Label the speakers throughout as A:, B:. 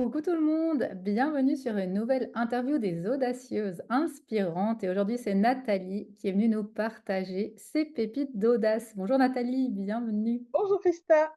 A: Coucou tout le monde, bienvenue sur une nouvelle interview des audacieuses inspirantes et aujourd'hui c'est Nathalie qui est venue nous partager ses pépites d'audace. Bonjour Nathalie, bienvenue.
B: Bonjour Christa.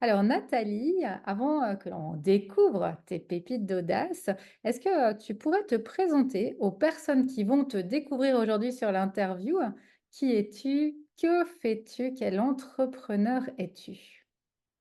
A: Alors Nathalie, avant que l'on découvre tes pépites d'audace, est-ce que tu pourrais te présenter aux personnes qui vont te découvrir aujourd'hui sur l'interview? Qui es-tu? Que fais-tu? Quel entrepreneur es-tu?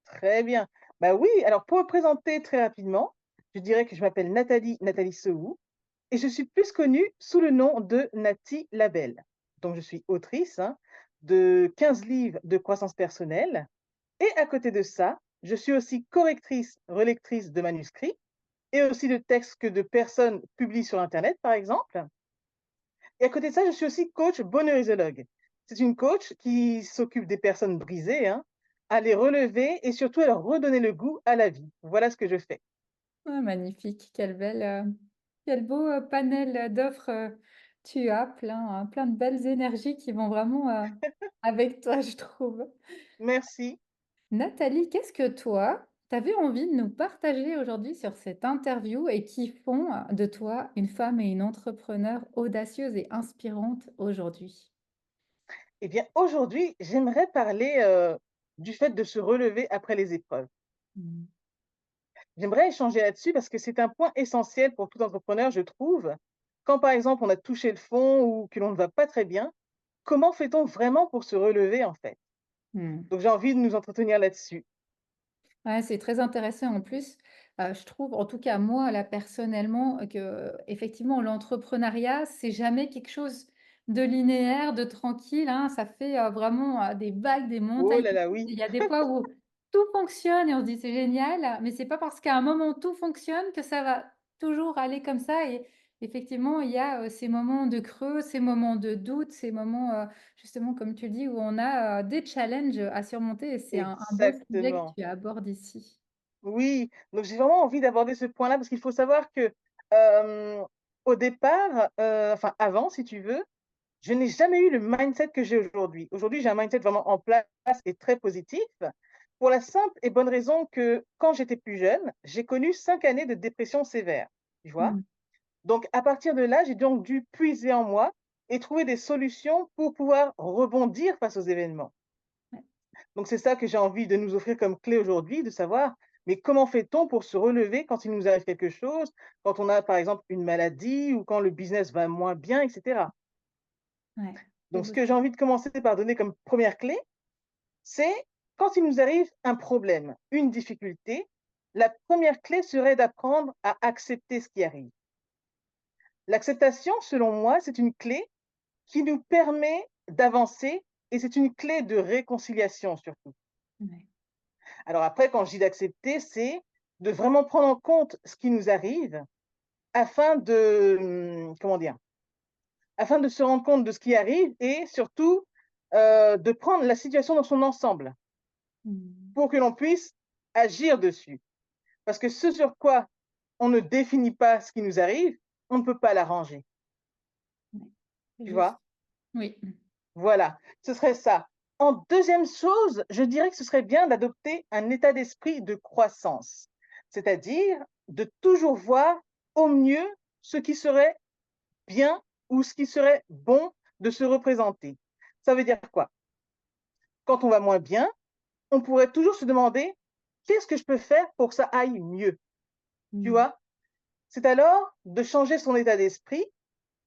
B: Très bien. Bah oui, alors pour me présenter très rapidement, je dirais que je m'appelle Nathalie Sehou et je suis plus connue sous le nom de Nati Label. Donc je suis autrice de 15 livres de croissance personnelle et à côté de ça, je suis aussi correctrice, relectrice de manuscrits et aussi de textes que de personnes publient sur Internet, par exemple. Et à côté de ça, je suis aussi coach bonheurisologue. C'est une coach qui s'occupe des personnes brisées, à les relever et surtout à leur redonner le goût à la vie. Voilà ce que je fais.
A: Ah magnifique, quel beau, panel, d'offres, tu as, plein de belles énergies qui vont vraiment, avec toi, je trouve.
B: Merci.
A: Nathalie, qu'est-ce que toi, tu avais envie de nous partager aujourd'hui sur cette interview et qui font, de toi une femme et une entrepreneure audacieuse et inspirante aujourd'hui?
B: Eh bien, aujourd'hui, j'aimerais parler du fait de se relever après les épreuves.
A: Mmh.
B: J'aimerais échanger là-dessus parce que c'est un point essentiel pour tout entrepreneur, je trouve. Quand, par exemple, on a touché le fond ou que l'on ne va pas très bien, comment fait-on vraiment pour se relever, en fait?
A: Mmh.
B: Donc, j'ai envie de nous entretenir là-dessus.
A: Ouais, c'est très intéressant en plus, je trouve, en tout cas moi là personnellement, que effectivement l'entrepreneuriat, c'est jamais quelque chose de linéaire, de tranquille, hein. Ça fait, vraiment, des vagues, des
B: Oh
A: montagnes
B: là là,
A: russes.
B: oui,
A: Il y a des fois où tout fonctionne et on se dit: «C'est génial», mais c'est pas parce qu'à un moment tout fonctionne que ça va toujours aller comme ça et effectivement, il y a, ces moments de creux, ces moments de doute, ces moments, justement, comme tu dis, où on a, des challenges, à surmonter et c'est un beau sujet que
B: exactement.
A: tu abordes ici.
B: Oui, donc j'ai vraiment envie d'aborder ce point-là parce qu'il faut savoir que, hem, au départ, enfin avant si tu veux, je n'ai jamais eu le mindset que j'ai aujourd'hui. Aujourd'hui, j'ai un mindset vraiment en place et très positif, pour la simple et bonne raison que quand j'étais plus jeune, j'ai connu 5 années de dépression sévère, tu vois?
A: Mmh.
B: Donc à partir de là, j'ai donc dû puiser en moi et trouver des solutions pour pouvoir rebondir face aux événements.
A: Ouais.
B: Donc c'est ça que j'ai envie de nous offrir comme clé aujourd'hui, de savoir, mais comment fait-on pour se relever quand il nous arrive quelque chose, quand on a par exemple une maladie ou quand le business va moins bien, et cetera.
A: Ouais. Beau,
B: Donc ce
A: beau
B: que j'ai
A: sujet.
B: envie de commencer par donner comme première clé, c'est quand il nous arrive un problème, une difficulté, la première clé serait d'apprendre à accepter ce qui arrive. L'acceptation, selon moi, c'est une clé qui nous permet d'avancer et c'est une clé de réconciliation surtout.
A: Ouais.
B: Alors après, quand je dis d'accepter, c'est de vraiment prendre en compte ce qui nous arrive afin de, comment dire? Afin de se rendre compte de ce qui arrive et surtout, de prendre la situation dans son ensemble
A: Mmh.
B: pour que l'on puisse agir dessus. Parce que ce sur quoi on ne définit pas ce qui nous arrive, on ne peut pas l'arranger,
A: Ouais. C'est
B: tu
A: juste.
B: vois?
A: Oui.
B: Voilà, ce serait ça. En deuxième chose, je dirais que ce serait bien d'adopter un état d'esprit de croissance, c'est-à-dire de toujours voir au mieux ce qui serait bien ou ce qui serait bon de se représenter. Ça veut dire quoi? Quand on va moins bien, on pourrait toujours se demander qu'est-ce que je peux faire pour que ça aille mieux, tu
A: Mmh.
B: vois? C'est alors de changer son état d'esprit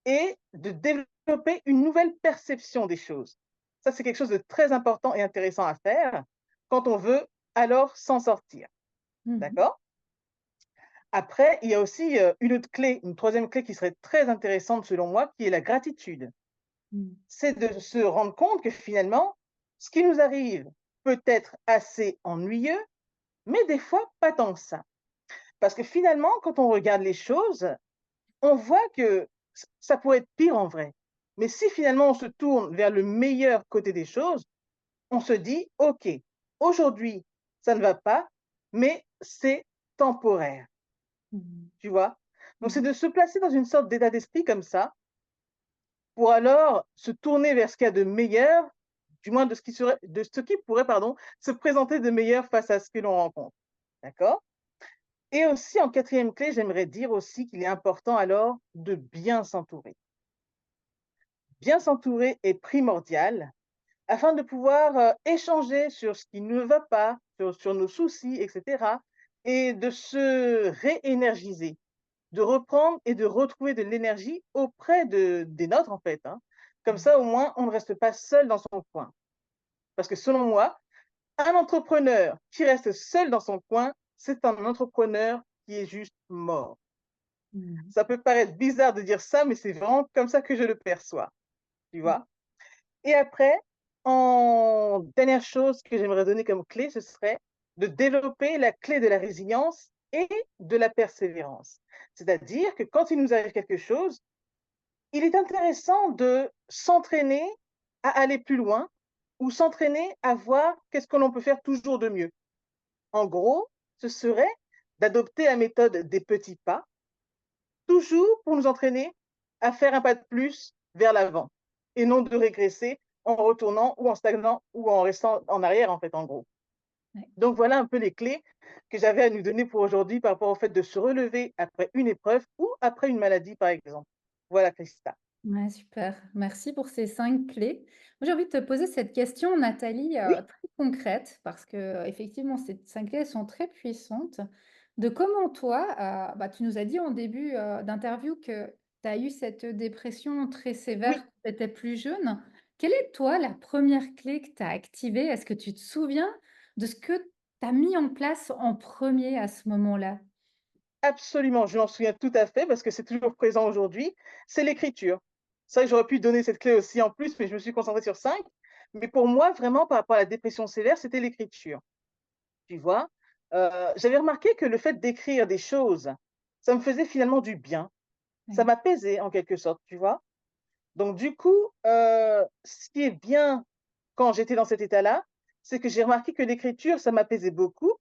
B: et de développer une nouvelle perception des choses. Ça, c'est quelque chose de très important et intéressant à faire quand on veut alors s'en sortir.
A: Mmh mh.
B: D'accord? Après, il y a aussi une autre clé, une troisième clé qui serait très intéressante selon moi, qui est la gratitude.
A: Mmh.
B: C'est de se rendre compte que finalement, ce qui nous arrive peut être assez ennuyeux, mais des fois pas tant que ça. Parce que finalement, quand on regarde les choses, on voit que ça pourrait être pire en vrai. Mais si finalement on se tourne vers le meilleur côté des choses, on se dit, OK, aujourd'hui, ça ne va pas, mais c'est temporaire,
A: Mmh.
B: tu vois? Donc c'est
A: Mmh.
B: de se placer dans une sorte d'état d'esprit comme ça, pour alors se tourner vers ce qu'il y a de meilleur, du moins de ce qui pourrait, pardon, se présenter de meilleur face à ce que l'on rencontre. D'accord? Et aussi en quatrième clé, j'aimerais dire aussi qu'il est important alors de bien s'entourer. Bien s'entourer est primordial afin de pouvoir, échanger sur ce qui ne va pas, sur nos soucis et cetera et de se réénergiser, de reprendre et de retrouver de l'énergie auprès des nôtres, en fait, hein. Comme
A: Mmh.
B: ça, au moins, on ne reste pas seul dans son coin. Parce que selon moi, un entrepreneur qui reste seul dans son coin, c'est un entrepreneur qui est juste mort.
A: Mmh.
B: Ça peut paraître bizarre de dire ça, mais c'est vraiment comme ça que je le perçois, tu
A: Mmh.
B: vois? Et après, en dernière chose que j'aimerais donner comme clé, ce serait de développer la clé de la résilience et de la persévérance. C'est-à-dire que quand il nous arrive quelque chose, il est intéressant de s'entraîner à aller plus loin ou s'entraîner à voir qu'est-ce que l'on peut faire toujours de mieux. En gros, ce serait d'adopter la méthode des petits pas, toujours pour nous entraîner à faire un pas de plus vers l'avant et non de régresser en retournant ou en stagnant ou en restant en arrière, en fait, en gros.
A: Ouais.
B: Donc voilà un peu les clés que j'avais à nous donner pour aujourd'hui par rapport au fait de se relever après une épreuve ou après une maladie, par exemple. Voilà, Christa.
A: Ouais, super. Merci pour ces 5 clés. Moi, j'ai envie de te poser cette question, Nathalie,
B: Oui,
A: très concrète, parce que effectivement, ces 5 clés, elles sont très puissantes. De comment toi, bah, tu nous as dit en début, d'interview que tu as eu cette dépression très sévère
B: oui,
A: quand tu étais plus jeune. Quelle est, toi, la première clé que tu as activée? Est-ce que tu te souviens de ce que tu as mis en place en premier à ce moment-là?
B: absolument. Je m'en souviens tout à fait parce que c'est toujours présent aujourd'hui. C'est l'écriture. Ça, j'aurais pu donner cette clé aussi en plus, mais je me suis concentrée sur 5. Mais pour moi, vraiment, par rapport à la dépression sévère, c'était l'écriture. Tu vois? J'avais remarqué que le fait d'écrire des choses, ça me faisait finalement du bien. Ça
A: Oui,
B: m'apaisait en quelque sorte, tu vois? Donc du coup, ce qui est bien quand j'étais dans cet état-là, c'est que j'ai remarqué que l'écriture, ça m'apaisait beaucoup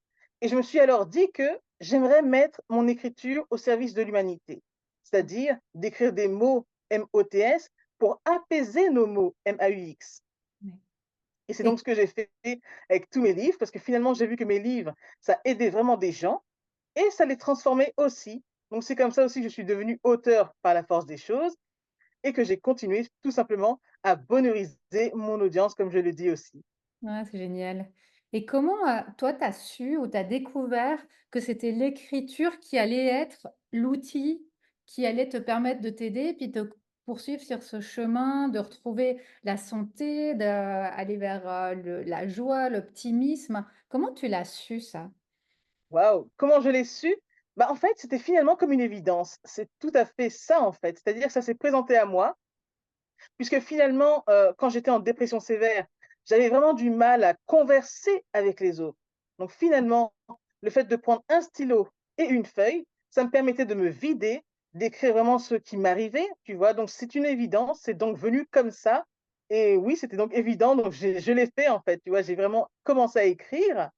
B: et je me suis alors dit que j'aimerais mettre mon écriture au service de l'humanité. C'est-à-dire d'écrire des mots M-O-T-S pour apaiser nos mots M-A-U-X.
A: oui.
B: Et c'est
A: Et
B: donc ce que j'ai fait avec tous mes livres parce que finalement, j'ai vu que mes livres, ça aidait vraiment des gens et ça les transformait aussi. Donc c'est comme ça aussi que je suis devenue auteur par la force des choses et que j'ai continué tout simplement à bonheuriser mon audience, comme je le dis aussi.
A: ouais, c'est génial. Et comment, toi, tu as su ou tu as découvert que c'était l'écriture qui allait être l'outil qui allait te permettre de t'aider, puis de poursuivre sur ce chemin, de retrouver la santé, d'aller vers, la joie, l'optimisme? Comment tu l'as su ça?
B: Waouh! Comment je l'ai su? Bah, en fait, c'était finalement comme une évidence. C'est tout à fait ça, en fait. C'est-à-dire que ça s'est présenté à moi, puisque finalement, quand j'étais en dépression sévère, j'avais vraiment du mal à converser avec les autres. Donc finalement, le fait de prendre un stylo et une feuille, ça me permettait de me vider, d'écrire vraiment ce qui m'arrivait, tu vois? Donc c'est une évidence, c'est donc venu comme ça et oui, c'était donc évident, donc je l'ai fait, en fait, tu vois? J'ai vraiment commencé à écrire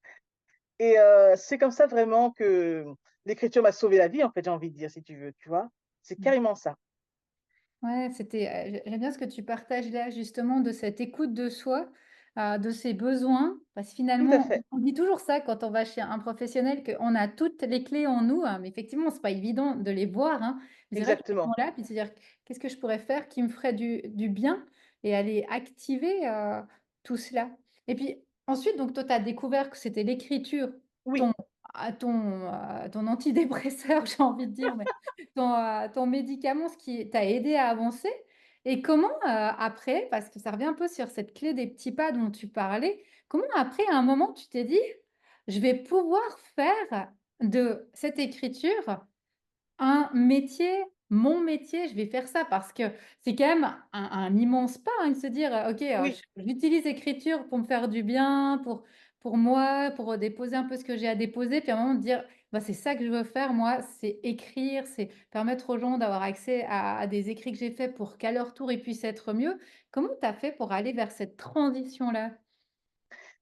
B: et c'est comme ça vraiment que l'écriture m'a sauvé la vie, en fait, j'ai envie de dire, si tu veux, tu vois? C'est carrément ça.
A: Ouais, c'était, j'aime bien ce que tu partages là, justement, de cette écoute de soi, de ses besoins. Parce que
B: Tout à
A: finalement,
B: fait,
A: on dit toujours ça quand on va chez un professionnel, qu'on a toutes les clés en nous, hein, mais effectivement, c'est pas évident de les voir, hein. Mais c'est vrai qu'elles sont
B: exactement.
A: là, puis de se dire: «Qu'est-ce que je pourrais faire qui me ferait du bien?» et aller activer, tout cela. Et puis ensuite, donc toi, tu as découvert que c'était l'écriture,
B: Oui,
A: ton ton antidépresseur, j'ai envie de dire, ton médicament, ce qui t'a aidé à avancer. Et comment, après, parce que ça revient un peu sur cette clé des petits pas dont tu parlais, comment après, à un moment, tu t'es dit: «Je vais pouvoir faire de cette écriture un métier, mon métier, je vais faire ça», parce que c'est quand même un immense pas, hein, de se dire, «OK,
B: oui.
A: j'utilise l'écriture pour me faire du bien, pour moi, pour, déposer un peu ce que j'ai à déposer», puis à un moment de dire: «Bah, c'est ça que je veux faire moi, c'est écrire, c'est permettre aux gens d'avoir accès à des écrits que j'ai faits pour qu'à leur tour, ils puissent être mieux». Comment tu as fait pour aller vers cette transition-là?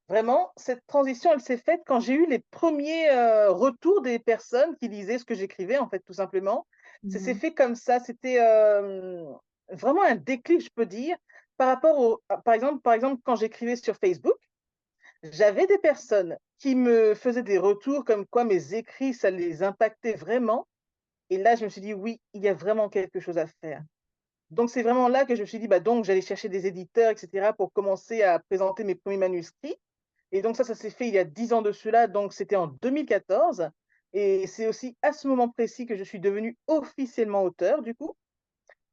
B: Vraiment, cette transition, elle s'est faite quand j'ai eu les premiers retours des personnes qui lisaient ce que j'écrivais, en fait, tout simplement. Ça s'est
A: Mmh.
B: fait comme ça. C'était, vraiment un déclic, je peux dire, par rapport au par exemple, quand j'écrivais sur Facebook, j'avais des personnes qui me faisaient des retours comme quoi mes écrits, ça les impactait vraiment et là, je me suis dit: «Oui, il y a vraiment quelque chose à faire». Donc c'est vraiment là que je me suis dit: «Bah, donc j'allais chercher des éditeurs et cetera pour commencer à présenter mes premiers manuscrits» et donc ça s'est fait il y a 10 ans de cela, donc c'était en 2014 et c'est aussi à ce moment précis que je suis devenue officiellement auteur du coup.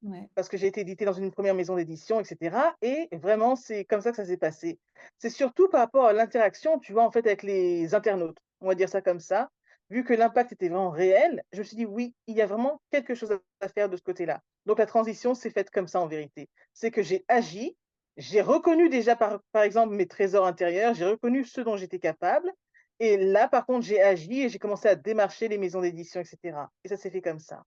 A: Ouais.
B: Parce que j'ai été éditée dans une première maison d'édition et cetera et vraiment c'est comme ça que ça s'est passé. C'est surtout par rapport à l'interaction, tu vois, en fait, avec les internautes, on va dire ça comme ça. Vu que l'impact était vraiment réel, je me suis dit: «Oui, il y a vraiment quelque chose à faire de ce côté-là». Donc la transition s'est faite comme ça en vérité. C'est que j'ai agi, j'ai reconnu déjà par exemple mes trésors intérieurs, j'ai reconnu ce dont j'étais capable et là par contre j'ai agi et j'ai commencé à démarcher les maisons d'édition et cetera et ça s'est fait comme ça.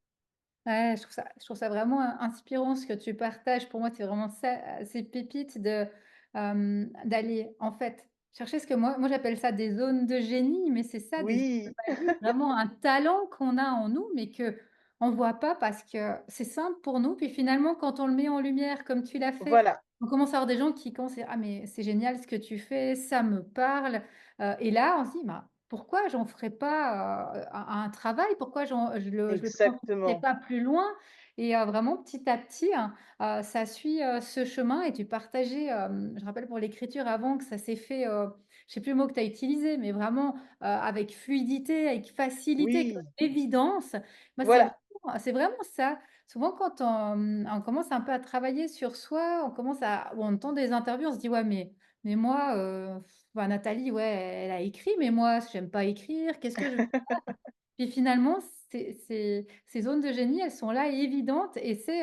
A: Ouais, je trouve ça vraiment inspirant ce que tu partages. Pour moi, c'est vraiment ça, ces pépites de, d'aller, en fait, chercher ce que moi j'appelle ça des zones de génie, mais c'est ça, des zones de
B: Oui,
A: magie, vraiment un talent qu'on a en nous, mais qu'on voit pas parce que c'est simple pour nous. Puis finalement, quand on le met en lumière comme tu l'as fait,
B: voilà,
A: on commence à avoir des gens qui commencent à dire: «Ah mais c'est génial ce que tu fais, ça me parle». Et là, on se dit: «Bah, pourquoi j'en ferais pas, un travail? Pourquoi je le transmettrais
B: exactement.
A: pas plus loin?» Et vraiment petit à petit, hein, ça suit, ce chemin et tu partageais, je rappelle pour l'écriture avant que ça s'est fait, je sais plus le mot que tu as utilisé, mais vraiment, avec fluidité, avec facilité, avec
B: Oui,
A: évidence. Moi,
B: voilà,
A: c'est vraiment ça. Souvent quand on commence un peu à travailler sur soi, on commence à ou on entend des interviews, on se dit: «Ouais, mais moi, bah, Nathalie, ouais, elle a écrit, mais moi, j'aime pas écrire, qu'est-ce que je vais». Puis finalement, ces zones de génie, elles sont là évidentes et c'est,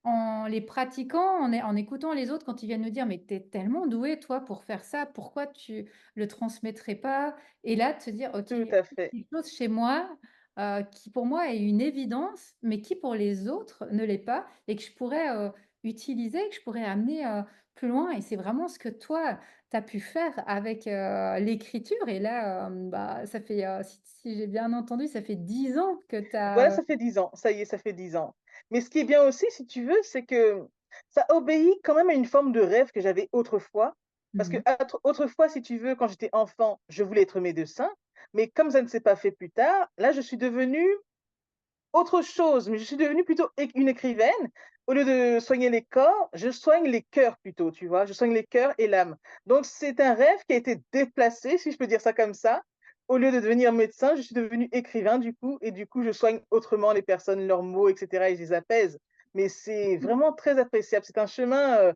A: en les pratiquant, en écoutant les autres quand ils viennent nous dire: «Mais tu es tellement doué toi pour faire ça, pourquoi tu le transmettrais pas?» Et là, de se dire: «OK,
B: tout
A: il y a
B: à fait.
A: quelque chose chez moi, qui pour moi est une évidence, mais qui pour les autres ne l'est pas et que je pourrais, utiliser, que je pourrais amener, plus loin». Et c'est vraiment ce que toi, tu as pu faire avec, l'écriture et là, bah, ça fait, si j'ai bien entendu, ça fait 10 ans que tu
B: Voilà,
A: as,
B: ça fait 10 ans, ça y est, ça fait 10 ans. Mais ce qui est bien aussi, si tu veux, c'est que ça obéit quand même à une forme de rêve que j'avais autrefois. Parce que
A: mmh.
B: autrefois, si tu veux, quand j'étais enfant, je voulais être médecin, mais comme ça ne s'est pas fait plus tard, là, je suis devenue autre chose, mais je suis devenue plutôt une écrivaine. Au lieu de soigner les corps, je soigne les cœurs plutôt, tu vois? Je soigne les cœurs et l'âme. Donc c'est un rêve qui a été déplacé, si je peux dire ça comme ça. Au lieu de devenir médecin, je suis devenue écrivain du coup et du coup, je soigne autrement les personnes, leurs maux et cetera et je les apaise. Mais c'est vraiment très appréciable. C'est un chemin,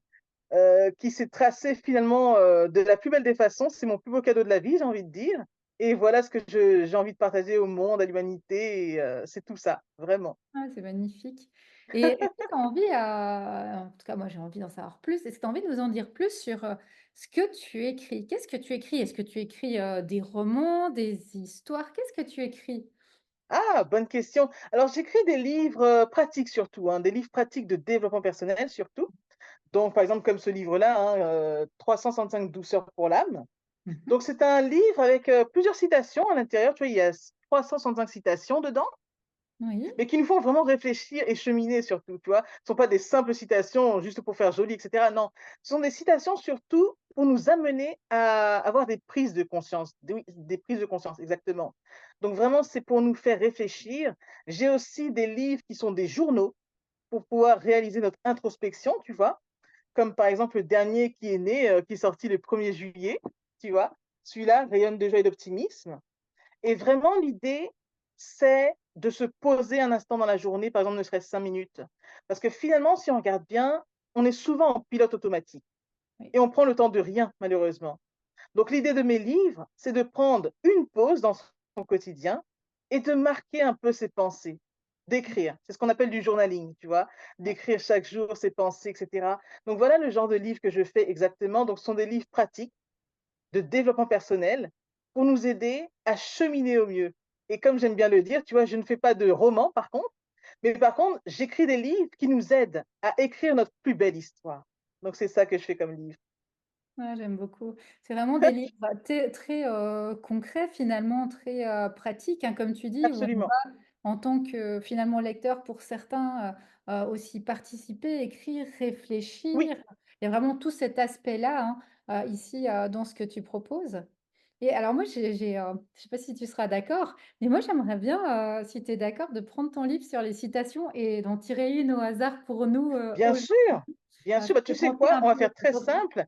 B: qui s'est tracé finalement, de la plus belle des façons. C'est mon plus beau cadeau de la vie, j'ai envie de dire et voilà ce que j'ai envie de partager au monde, à l'humanité et c'est tout ça, vraiment.
A: Ah, c'est magnifique. Et est-ce que tu as envie, en tout cas moi j'ai envie d'en savoir plus, est-ce que tu as envie de nous en dire plus sur, ce que tu écris? Qu'est-ce que tu écris? Est-ce que tu écris, des romans, des histoires? Qu'est-ce que tu écris?
B: Ah, bonne question. Alors j'écris des livres, pratiques surtout, hein, des livres pratiques de développement personnel surtout. Donc par exemple comme ce livre-là, hein, 365 douceurs pour l'âme.
A: Mmh.
B: Donc c'est un livre avec, plusieurs citations à l'intérieur, tu vois? Il y a 365 citations dedans.
A: Oui.
B: Mais qui nous font vraiment réfléchir et cheminer surtout, tu vois? Ce sont pas des simples citations juste pour faire joli et cetera, non. Ce sont des citations surtout pour nous amener à avoir des prises de conscience. Oui, des prises de conscience, exactement. Donc vraiment, c'est pour nous faire réfléchir. J'ai aussi des livres qui sont des journaux pour pouvoir réaliser notre introspection, tu vois? Comme par exemple le dernier qui est né, qui est sorti le 1er juillet, tu vois? Celui-là rayonne de joie et d'optimisme. Et vraiment, l'idée, c'est de se poser un instant dans la journée, par exemple, ne serait-ce 5 minutes. Parce que finalement, si on regarde bien, on est souvent en pilote automatique
A: Oui.
B: et on prend le temps de rien, malheureusement. Donc, l'idée de mes livres, c'est de prendre une pause dans son quotidien et de marquer un peu ses pensées, d'écrire. C'est ce qu'on appelle du journaling, tu vois,
A: Ouais.
B: d'écrire chaque jour ses pensées, et cetera. Donc, voilà le genre de livre que je fais exactement. Donc, ce sont des livres pratiques de développement personnel pour nous aider à cheminer au mieux. Et comme j'aime bien le dire, tu vois, je ne fais pas de roman par contre, mais par contre, j'écris des livres qui nous aident à écrire notre plus belle histoire. Donc c'est ça que je fais comme livre.
A: Ouais, j'aime beaucoup. C'est vraiment des livres té très, concrets finalement, très, pratiques, hein, comme tu dis, où on
B: Absolument.
A: va en tant que finalement lecteur pour certains, aussi participer, écrire,
B: Oui,
A: réfléchir. Il y a vraiment tout cet aspect-là, hein, ici, dans ce que tu proposes. Et alors moi, je sais pas si tu seras d'accord, mais moi j'aimerais bien, si tu es d'accord, de prendre ton livre sur les citations et d'en tirer une au hasard pour nous,
B: Bien
A: aujourd'hui.
B: sûr, bien sûr. Bah, tu sais
A: Présenter
B: quoi?
A: un
B: On va
A: peu
B: faire très
A: aujourd'hui.
B: simple.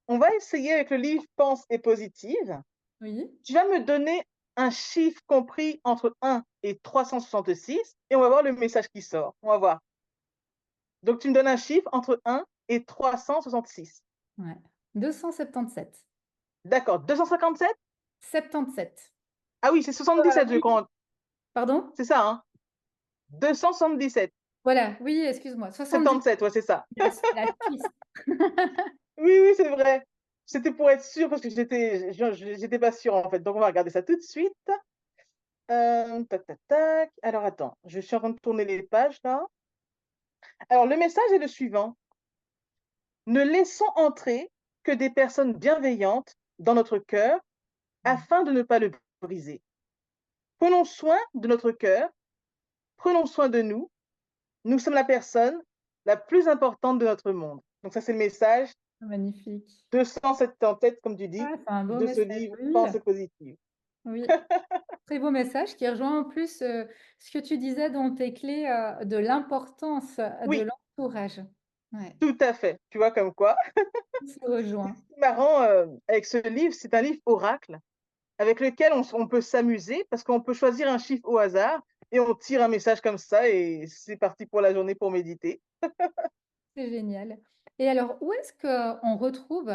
B: On va essayer avec le livre Pense et positive.
A: Oui,
B: Tu vas me donner un chiffre compris entre 1 et 366 et on va voir le message qui sort. On va voir. Donc, tu me donnes un chiffre entre 1 et 366.
A: ouais. 277.
B: D'accord. 257?
A: 77.
B: Ah oui, c'est 77, je
A: Oui.
B: crois.
A: Pardon?
B: C'est ça, hein? 277.
A: Voilà, oui, excuse-moi, 70.
B: 77, ouais, c'est ça.
A: La Suisse.
B: Oui, oui, c'est vrai. C'était pour être sûr parce que j'étais pas sûre en fait. Donc, on va regarder ça tout de suite. Tac, tac, tac. Alors, attends, je suis en train de tourner les pages là. Alors, le message est le suivant. Ne laissons entrer que des personnes bienveillantes dans notre cœur
A: Mmh.
B: afin de ne pas le briser. Prenons soin de notre cœur, prenons soin de nous. Nous sommes la personne la plus importante de notre monde. Donc, ça, c'est le message
A: Magnifique.
B: 277, comme tu dis,
A: Ah, c'est un beau
B: de ce
A: message,
B: livre
A: oui,
B: Pensée positive.
A: oui. Très beau message qui rejoint en plus, ce que tu disais dans tes clés, de l'importance de
B: Oui,
A: l'entourage. Ouais,
B: tout à fait. Tu vois comme quoi.
A: tout se rejoint.
B: C'est marrant avec ce livre, c'est un livre oracle avec lequel on peut s'amuser parce qu'on peut choisir un chiffre au hasard et on tire un message comme ça et c'est parti pour la journée pour méditer.
A: C'est génial. Et alors, où est-ce qu'on retrouve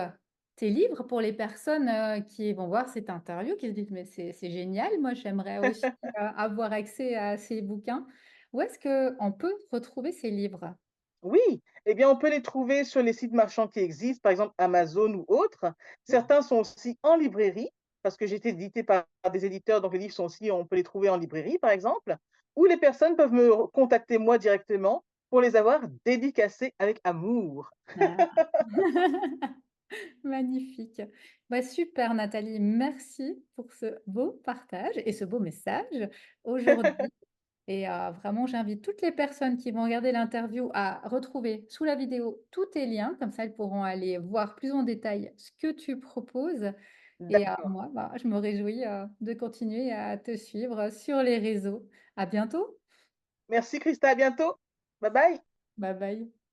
A: tes livres pour les personnes, qui vont voir cette interview, qui se disent: «Mais c'est génial, moi j'aimerais aussi, avoir accès à ces bouquins». Où est-ce qu'on peut retrouver ces livres?
B: Oui, eh bien, on peut les trouver sur les sites marchands qui existent, par exemple Amazon ou autres. Certains sont aussi en librairie, parce que j'ai été édité par des éditeurs, donc les livres sont aussi, on peut les trouver en librairie, par exemple, ou les personnes peuvent contacter moi directement pour les avoir dédicacés avec amour.
A: Ah. Magnifique. Bah, super Nathalie, merci pour ce beau partage et ce beau message aujourd'hui. Et vraiment, j'invite toutes les personnes qui vont regarder l'interview à retrouver sous la vidéo tous tes liens, comme ça elles pourront aller voir plus en détail ce que tu proposes. Et
B: D'accord.
A: moi, bah, je me réjouis de continuer à te suivre sur les réseaux. À bientôt.
B: Merci Christa, à bientôt. Bye bye.
A: Bye bye.